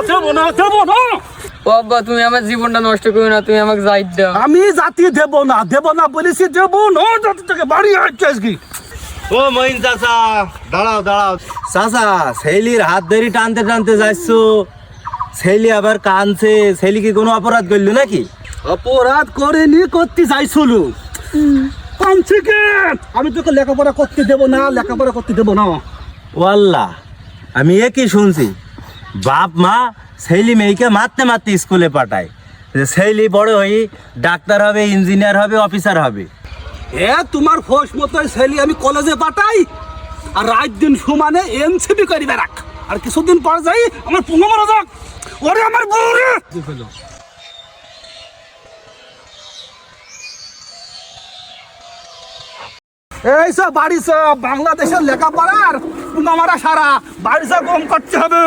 দেবো না। ও আব্বা, তুমি আমার জীবনটা নষ্ট করো না, তুমি আমাকে যাই দাও। আমি জাতি দেব না বলেছি, দেবো না জাতি থেকে বাড়ি আসছে আজকে। ও মইন চাচা, দাঁড়াও দাঁড়াও। চাচা, ছেলির হাত ধরে টানতে টানতে যাচ্ছ, ছেলি আবার কানছে। ছেলি কি কোনো অপরাধ করলো নাকি? অপরাধ করেনি, করতে যাইছিল। কানছে কেন? আমি তোকে লেখাপড়া করতে দেবো না, লেখাপড়া করতে দেবো না। ওয়াল্লাহ, আমি একই শুনছি, বাপ মা ছেলি মেয়েকে মারতে মারতে স্কুলে পাঠায়, যে ছেলি বড় হয়ে ডাক্তার হবে, ইঞ্জিনিয়ার হবে, অফিসার হবে। তোমার ফোস মতো ছেলে আমি কলেজে পাঠাই, আর রাত দিন সমানে এমসিবি করি বেড়াক, আর কিছুদিন পর যাই আমার পুঙ্গ মারা যাক। ওরে আমার বউ রে। এই সব বাড়ি সব বাংলাদেশের লেখাপড়ার পুঙ্গ মারা সারা বাড়ি সব গম করতে হবে।